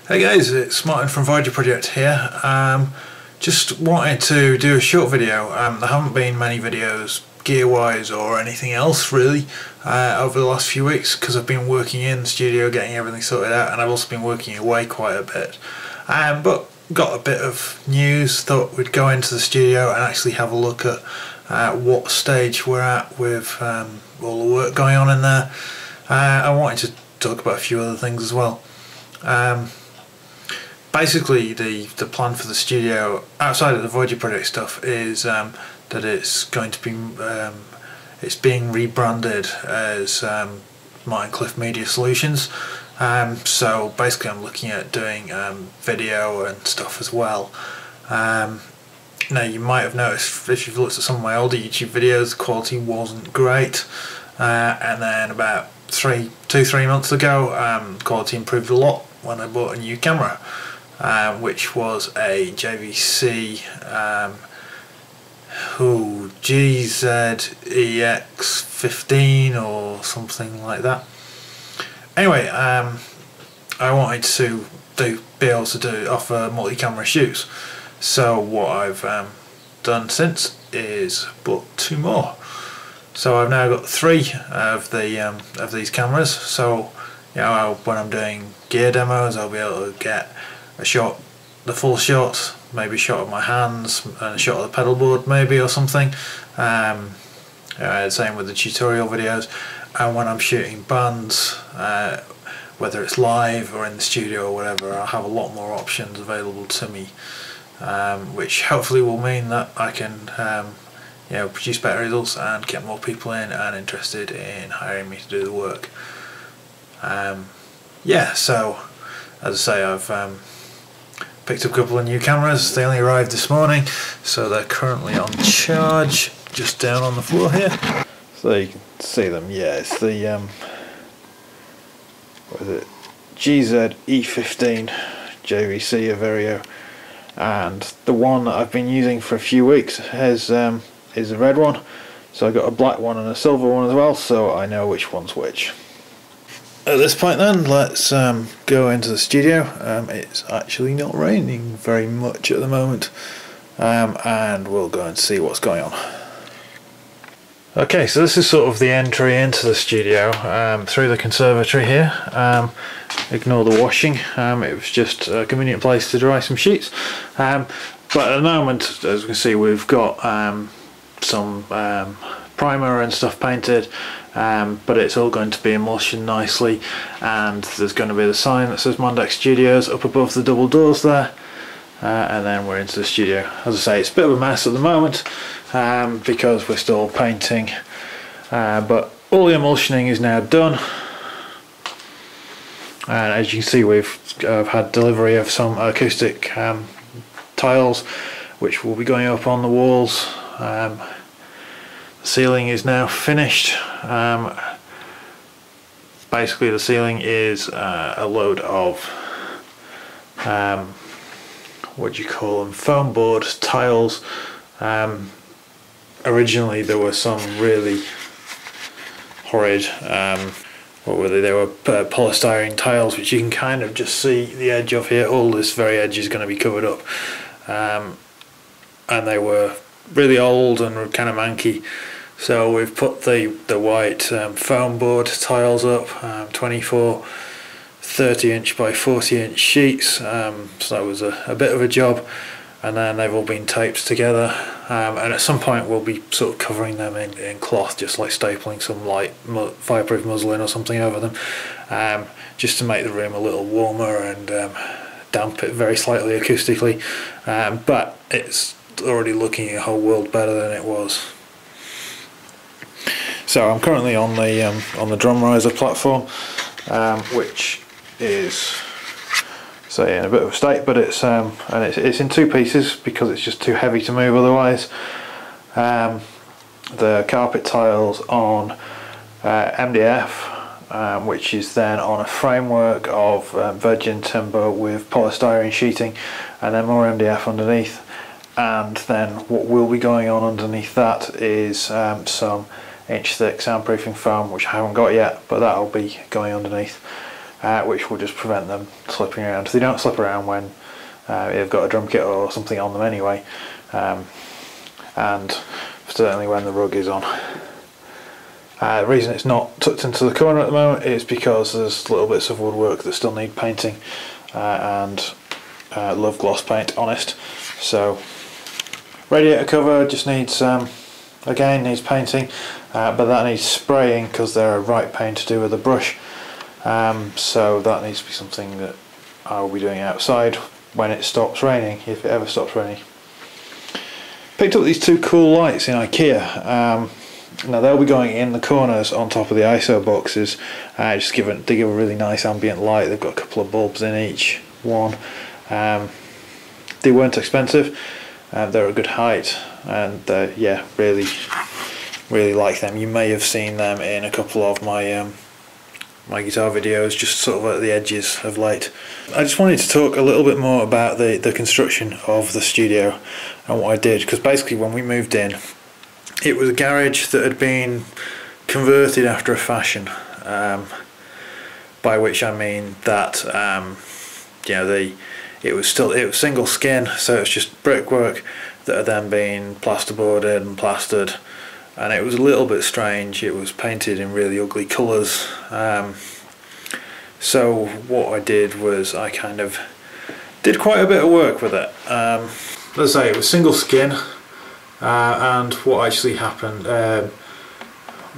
Hey guys, it's Martin from Voyager Project here. Just wanted to do a short video. There haven't been many videos gear wise or anything else really over the last few weeks because I've been working in the studio getting everything sorted out, and I've also been working away quite a bit. But got a bit of news, thought we'd go into the studio and actually have a look at what stage we're at with all the work going on in there. I wanted to talk about a few other things as well. Basically, the plan for the studio outside of the Voyager Project stuff is that it's going to be it's being rebranded as Martin Cliffe Media Solutions. So basically, I'm looking at doing video and stuff as well. Now, you might have noticed if you've looked at some of my older YouTube videos, the quality wasn't great, and then about 2-3 months ago, the quality improved a lot when I bought a new camera. Which was a JVC GZEX15 or something like that. Anyway, I wanted to be able to offer multi-camera shoots. So what I've done since is bought 2 more. So I've now got 3 of these cameras. So when I'm doing gear demos, I'll be able to get a shot, the full shot, maybe a shot of my hands and a shot of the pedal board maybe or something. Same with the tutorial videos. And when I'm shooting bands, whether it's live or in the studio or whatever, I'll have a lot more options available to me, which hopefully will mean that I can produce better results and get more people in and interested in hiring me to do the work. So as I say, I've picked up a couple of new cameras. They only arrived this morning, so they're currently on charge just down on the floor here. So you can see them. Yeah, it's the what is it? GZE15 JVC Averio, and the one that I've been using for a few weeks is the red one. So I got a black one and a silver one as well, so I know which one's which. At this point then, let's go into the studio. It's actually not raining very much at the moment, and we'll go and see what's going on. Okay, so this is sort of the entry into the studio through the conservatory here. Ignore the washing, it was just a convenient place to dry some sheets. But at the moment, as you can see, we've got some primer and stuff painted, but it's all going to be emulsioned nicely, and there's going to be the sign that says Mandec Studios up above the double doors there, and then we're into the studio. As I say, it's a bit of a mess at the moment because we're still painting, but all the emulsioning is now done, and as you can see, we've had delivery of some acoustic tiles which will be going up on the walls. The ceiling is now finished. Basically, the ceiling is a load of what do you call them, foam board tiles. Originally there were some really horrid what were they? They were polystyrene tiles, which you can kind of just see the edge of here. All this very edge is going to be covered up, and they were really old and kind of manky. So we've put the white foam board tiles up, 24 30-inch by 40-inch sheets, so that was a bit of a job, and then they've all been taped together, and at some point we'll be sort of covering them in cloth, just like stapling some light fireproof muslin or something over them, just to make the room a little warmer and damp it very slightly acoustically, but it's already looking a whole world better than it was. So I'm currently on the drum riser platform, which is in a bit of a state, but it's in 2 pieces because it's just too heavy to move otherwise. The carpet tiles on MDF, which is then on a framework of virgin timber with polystyrene sheeting, and then more MDF underneath. And then what will be going on underneath that is some inch thick soundproofing foam, which I haven't got yet, but that'll be going underneath. which will just prevent them slipping around. They don't slip around when you've got a drum kit or something on them anyway, and certainly when the rug is on. The reason it's not tucked into the corner at the moment is because there's little bits of woodwork that still need painting, and love gloss paint, honest. So radiator cover just needs again needs painting, but that needs spraying because they're a right pain to do with a brush, so that needs to be something that I will be doing outside when it stops raining, if it ever stops raining. Picked up these 2 cool lights in IKEA. Now they'll be going in the corners on top of the ISO boxes, they give a really nice ambient light. They've got a couple of bulbs in each one. They weren't expensive, they're a good height, and yeah, really like them. You may have seen them in a couple of my my guitar videos, just sort of at the edges of late. I just wanted to talk a little bit more about the construction of the studio and what I did, because basically when we moved in, it was a garage that had been converted after a fashion, by which I mean that you know, it was single skin, so it was just brickwork that had then been plasterboarded and plastered, and it was a little bit strange. It was painted in really ugly colours. So what I did was I kind of did quite a bit of work with it. Let's say it was single skin, and what actually happened,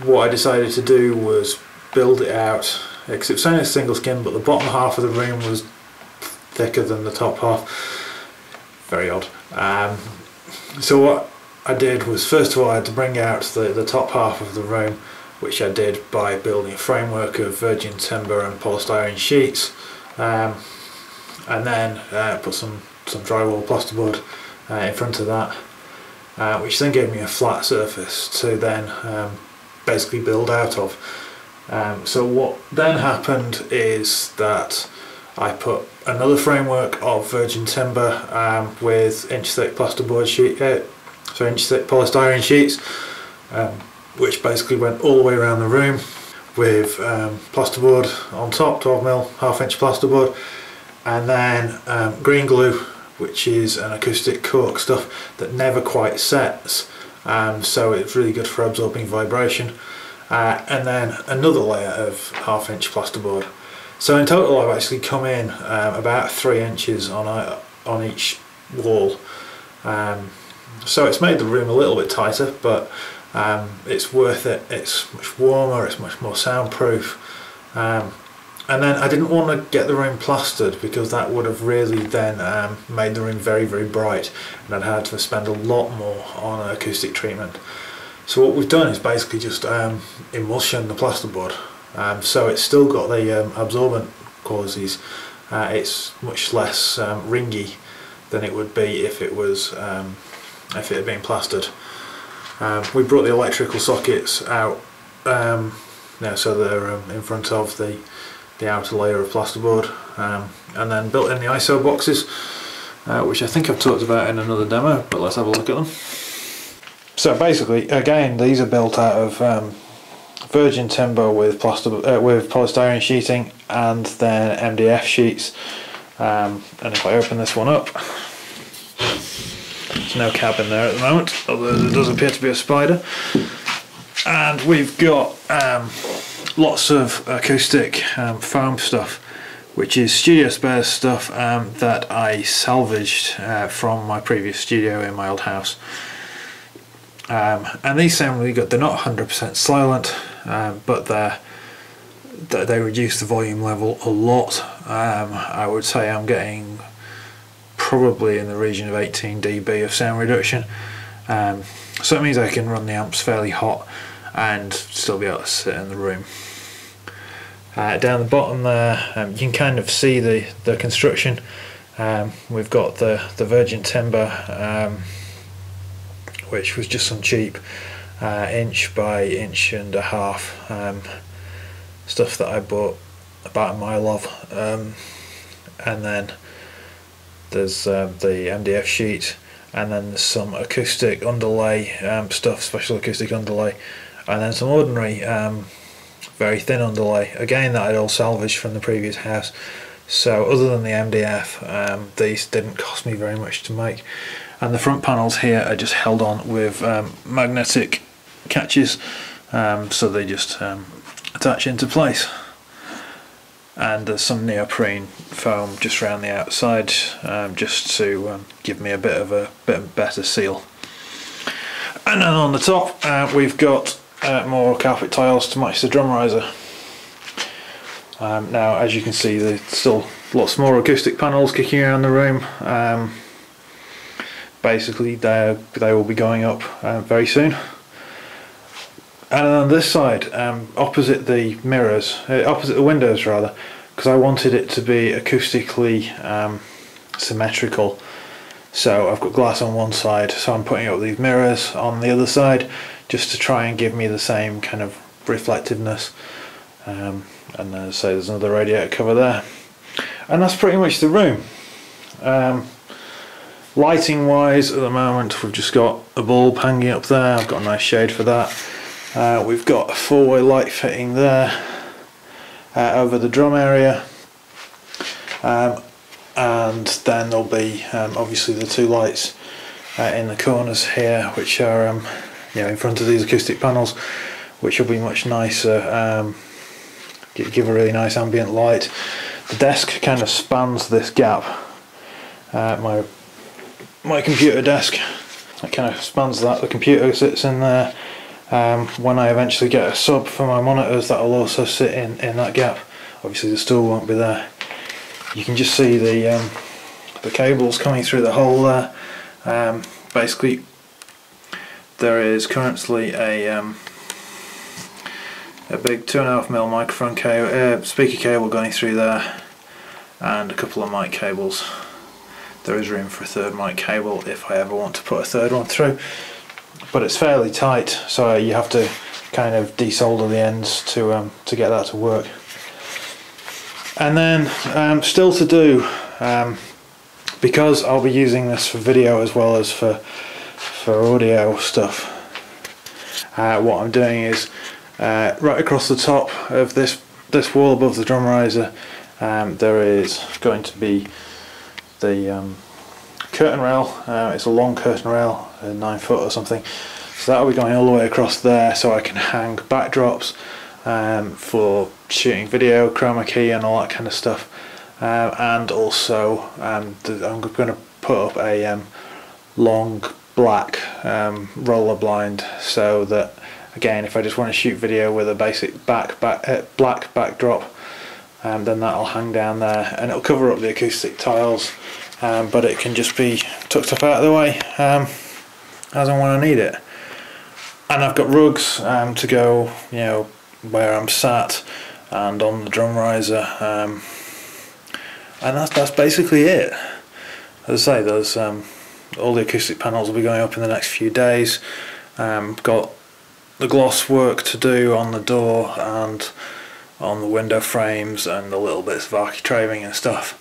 what I decided to do was build it out, because it was saying it's single skin, but the bottom half of the room was thicker than the top half. Very odd. So what I did was, first of all, I had to bring out the top half of the room, which I did by building a framework of virgin timber and polystyrene sheets, and then put some drywall plasterboard in front of that, which then gave me a flat surface to then basically build out of. So what then happened is that I put another framework of virgin timber with inch-thick plasterboard sheet, inch-thick polystyrene sheets, which basically went all the way around the room with plasterboard on top, 12mm, 1/2 inch plasterboard, and then green glue, which is an acoustic cork stuff that never quite sets, so it's really good for absorbing vibration, and then another layer of 1/2 inch plasterboard. So in total I've actually come in about 3 inches on each wall, so it's made the room a little bit tighter, but it's worth it. It's much warmer, it's much more soundproof, and then I didn't want to get the room plastered, because that would have really then made the room very bright, and I'd had to spend a lot more on acoustic treatment. So what we've done is basically just emulsion the plasterboard, so it's still got the absorbent qualities. It's much less ringy than it would be if it had been plastered. We brought the electrical sockets out now, so they're in front of the outer layer of plasterboard, and then built in the ISO boxes, which I think I've talked about in another demo, but let's have a look at them. So basically, again, these are built out of virgin timber with polystyrene sheeting, and then MDF sheets, and if I open this one up, there's no cab in there at the moment, although there does appear to be a spider. And we've got lots of acoustic foam stuff, which is studio spares stuff that I salvaged from my previous studio in my old house. And these sound really good. They're not 100% silent, but they reduce the volume level a lot. I would say I'm getting probably in the region of 18 dB of sound reduction, so it means I can run the amps fairly hot and still be able to sit in the room. Down the bottom there, you can kind of see the construction. We've got the virgin timber, which was just some cheap inch by inch and a half stuff that I bought about a mile of, and then there's the MDF sheet, and then there's some acoustic underlay stuff, special acoustic underlay, and then some ordinary very thin underlay, again that I'd all salvaged from the previous house. So other than the MDF, these didn't cost me very much to make. And the front panels here are just held on with magnetic catches, so they just attach into place. And there's some neoprene foam just around the outside, just to give me a bit better seal. And then on the top we've got more carpet tiles to match the drum riser. Now, as you can see, there's still lots more acoustic panels kicking around the room. Basically they will be going up very soon. And on this side, opposite the mirrors, opposite the windows rather, because I wanted it to be acoustically symmetrical. So I've got glass on one side, so I'm putting up these mirrors on the other side just to try and give me the same kind of reflectiveness. And as I say, there's another radiator cover there. And that's pretty much the room. Lighting wise, at the moment we've just got a bulb hanging up there. I've got a nice shade for that. We've got a 4-way light fitting there over the drum area, and then there'll be obviously the 2 lights in the corners here, which are in front of these acoustic panels, which will be much nicer, give a really nice ambient light. The desk kind of spans this gap. My computer desk, it kind of spans that. The computer sits in there. When I eventually get a sub for my monitors, that will also sit in that gap. Obviously the stool won't be there. You can just see the cables coming through the hole there. Basically there is currently a big 2.5mm microphone cable, speaker cable going through there, and a couple of mic cables. There is room for a 3rd mic cable if I ever want to put a 3rd one through, but it's fairly tight, so you have to kind of desolder the ends to get that to work. And then still to do, because I'll be using this for video as well as for audio stuff. What I'm doing is right across the top of this wall above the drum riser, there is going to be the curtain rail. It's a long curtain rail, 9 foot or something, so that will be going all the way across there, so I can hang backdrops for shooting video, chroma key and all that kind of stuff. And also I'm going to put up a long black roller blind, so that again, if I just want to shoot video with a basic black backdrop, then that'll hang down there and it'll cover up the acoustic tiles, but it can just be tucked up out of the way as and when I need it. And I've got rugs to go, where I'm sat and on the drum riser, and that's basically it. As I say, there's all the acoustic panels will be going up in the next few days. Got the gloss work to do on the door and on the window frames and the little bits of architraving and stuff,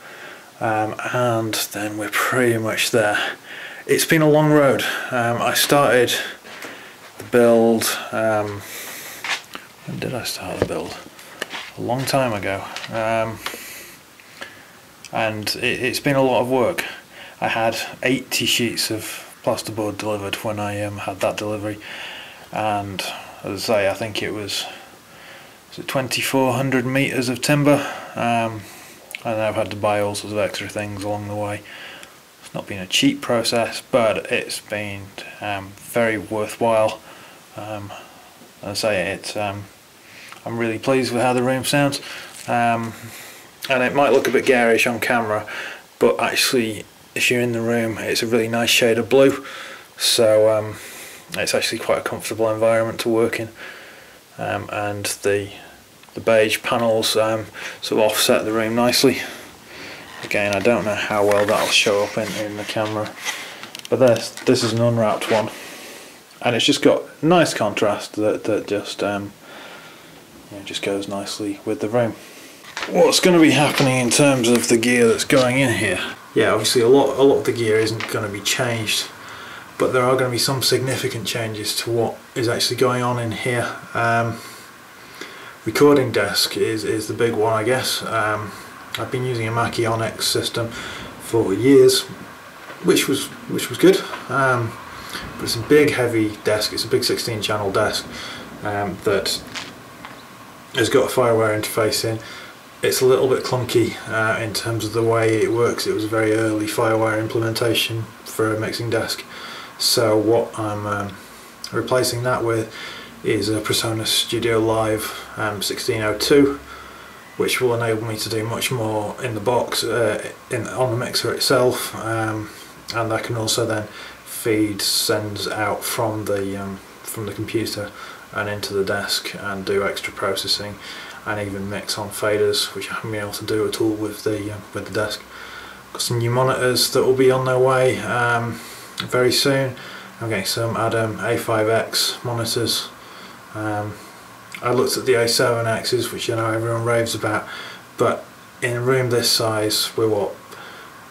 and then we're pretty much there. It's been a long road. I started the build, when did I start the build? A long time ago, and it's been a lot of work. I had 80 sheets of plasterboard delivered when I had that delivery, and as I say, I think it was 2,400 metres of timber, and I've had to buy all sorts of extra things along the way. It's not been a cheap process, but it's been very worthwhile. As I say, I'm really pleased with how the room sounds, and it might look a bit garish on camera, but actually if you're in the room it's a really nice shade of blue, so it's actually quite a comfortable environment to work in, and the beige panels sort of offset the room nicely. Again, I don't know how well that'll show up in the camera, but this is an unwrapped one, and it's just got nice contrast that just goes nicely with the room. What's going to be happening in terms of the gear that's going in here? Yeah, obviously a lot of the gear isn't going to be changed, but there are going to be some significant changes to what is actually going on in here. recording desk is the big one, I guess. I've been using a Mackie Onyx system for years, which was good. But it's a big, heavy desk. It's a big 16-channel desk that has got a FireWire interface in. It's a little bit clunky in terms of the way it works. It was a very early FireWire implementation for a mixing desk. So what I'm replacing that with is a PreSonus Studio Live 1602, which will enable me to do much more in the box, on the mixer itself, and I can also then feed sends out from the computer and into the desk and do extra processing and even mix on faders, which I haven't been able to do at all with the desk. Got some new monitors that will be on their way very soon. I'm getting some Adam A5X monitors. I looked at the A7Xs, which I know everyone raves about, but in a room this size, we're what,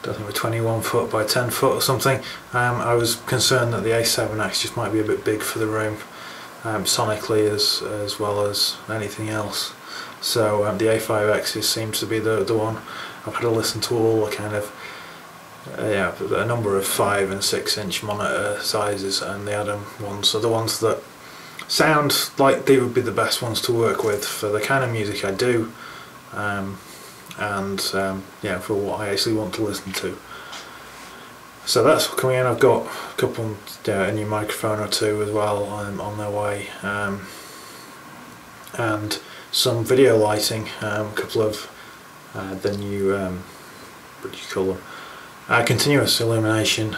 I don't think we're 21 foot by 10 foot or something. I was concerned that the A7X just might be a bit big for the room, sonically as well as anything else. So the A5X seems to be the one. I've had a listen to all the kind of a number of 5 and 6 inch monitor sizes, and the Adam ones are the ones that sound like they would be the best ones to work with for the kind of music I do, and for what I actually want to listen to. So that's coming in. I've got a couple, a new microphone or two as well on their way, and some video lighting, a couple of the new, what do you call them, continuous illumination,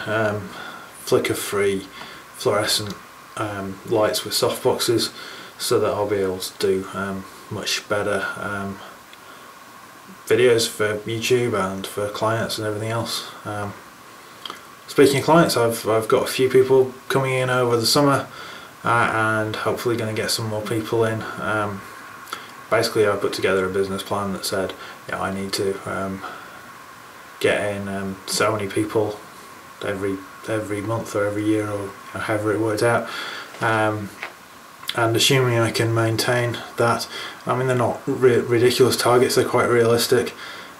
flicker free fluorescent lights with softboxes, so that I'll be able to do much better videos for YouTube and for clients and everything else. Speaking of clients, I've got a few people coming in over the summer, and hopefully going to get some more people in. Basically, I put together a business plan that said, I need to get in so many people every month or every year, or however it worked out, and assuming I can maintain that. I mean, they're not ridiculous targets, they're quite realistic,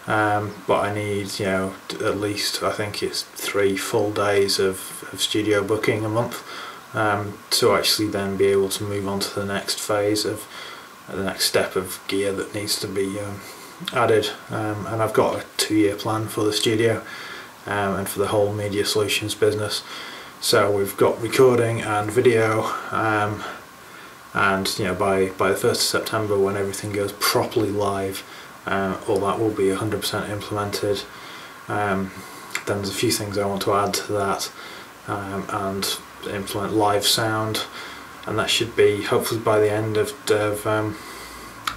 but I need at least, I think it's 3 full days of studio booking a month, to actually then be able to move on to the next phase of the next step of gear that needs to be added. And I've got a 2-year plan for the studio and for the whole media solutions business. So we've got recording and video, and by the 1st of September, when everything goes properly live, all that will be 100% implemented. Then there's a few things I want to add to that, and implement live sound, and that should be hopefully by the end of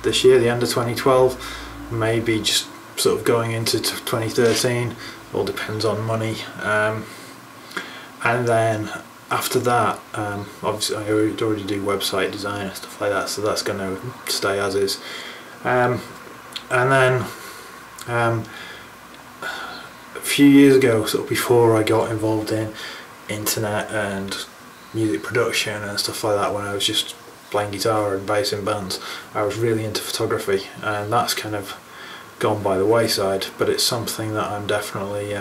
this year, the end of 2012, maybe just sort of going into 2013. All depends on money, and then after that, obviously I already do website design and stuff like that, so that's going to stay as is. And then a few years ago, sort of before I got involved in internet and music production and stuff like that, when I was just playing guitar and bass in bands, I was really into photography, and that's kind of gone by the wayside, but it's something that I'm definitely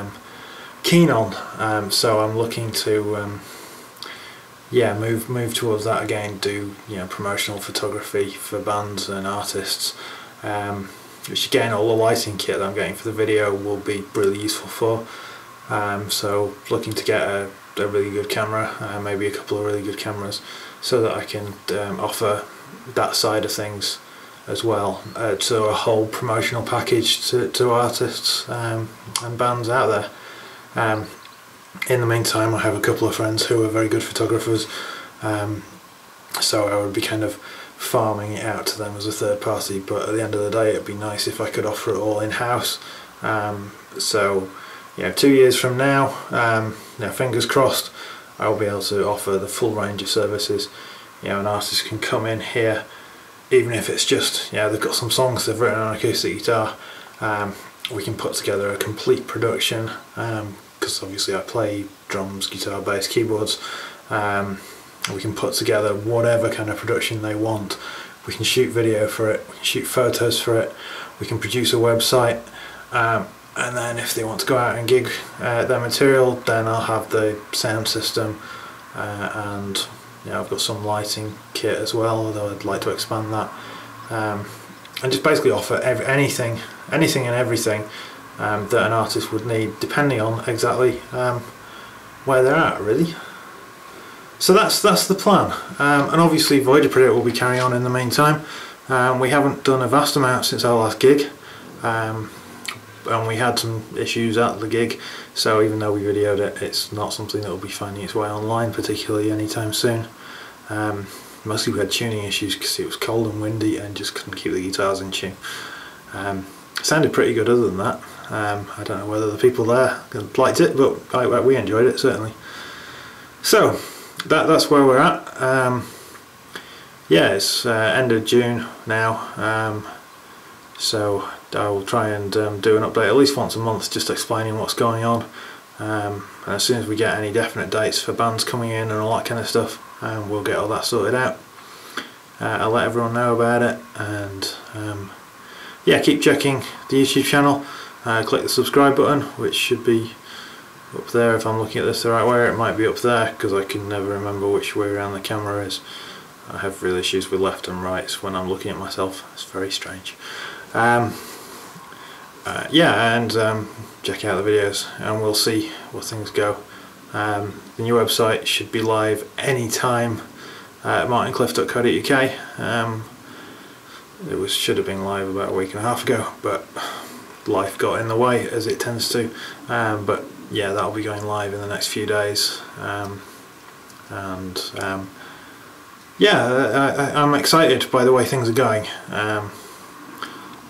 keen on. So I'm looking to move towards that again, do promotional photography for bands and artists, which again, all the lighting kit that I'm getting for the video will be really useful for. So looking to get a really good camera, maybe a couple of really good cameras, so that I can offer that side of things as well, so a whole promotional package to artists and bands out there. In the meantime, I have a couple of friends who are very good photographers, so I would be kind of farming it out to them as a third party, but at the end of the day it'd be nice if I could offer it all in-house. So 2 years from now, fingers crossed, I'll be able to offer the full range of services. An artist can come in here, even if it's just, they've got some songs they've written on acoustic guitar, we can put together a complete production, because obviously I play drums, guitar, bass, keyboards. We can put together whatever kind of production they want we can shoot video for it, we can shoot photos for it, we can produce a website, and then if they want to go out and gig their material, then I'll have the sound system, and I've got some lighting kit as well, although I'd like to expand that, and just basically offer anything and everything that an artist would need, depending on exactly where they're at, really. So that's the plan, and obviously Voyager Project will be carrying on in the meantime. We haven't done a vast amount since our last gig, and we had some issues at the gig, so even though we videoed it, it's not something that will be finding its way online particularly anytime soon. Mostly we had tuning issues because it was cold and windy and just couldn't keep the guitars in tune. It sounded pretty good other than that. I don't know whether the people there liked it, but we enjoyed it certainly. So that's where we're at. Yeah, it's end of June now, so I'll try and do an update at least once a month, just explaining what's going on, and as soon as we get any definite dates for bands coming in and all that kind of stuff, we'll get all that sorted out. I'll let everyone know about it, and yeah, keep checking the YouTube channel. Click the subscribe button, which should be up there if I'm looking at this the right way. It might be up there because I can never remember which way around the camera is. I have real issues with left and rights when I'm looking at myself. It's very strange. Yeah, and check out the videos and we'll see where things go. The new website should be live anytime at martincliffe.co.uk. It should have been live about a week and a half ago, but life got in the way, as it tends to. But yeah, that'll be going live in the next few days. Yeah, I'm excited by the way things are going.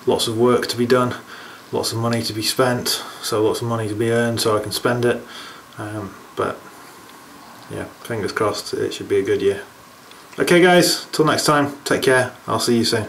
Lots of work to be done, lots of money to be spent, so lots of money to be earned so I can spend it. But yeah, fingers crossed, it should be a good year. Okay guys, till next time, take care, I'll see you soon.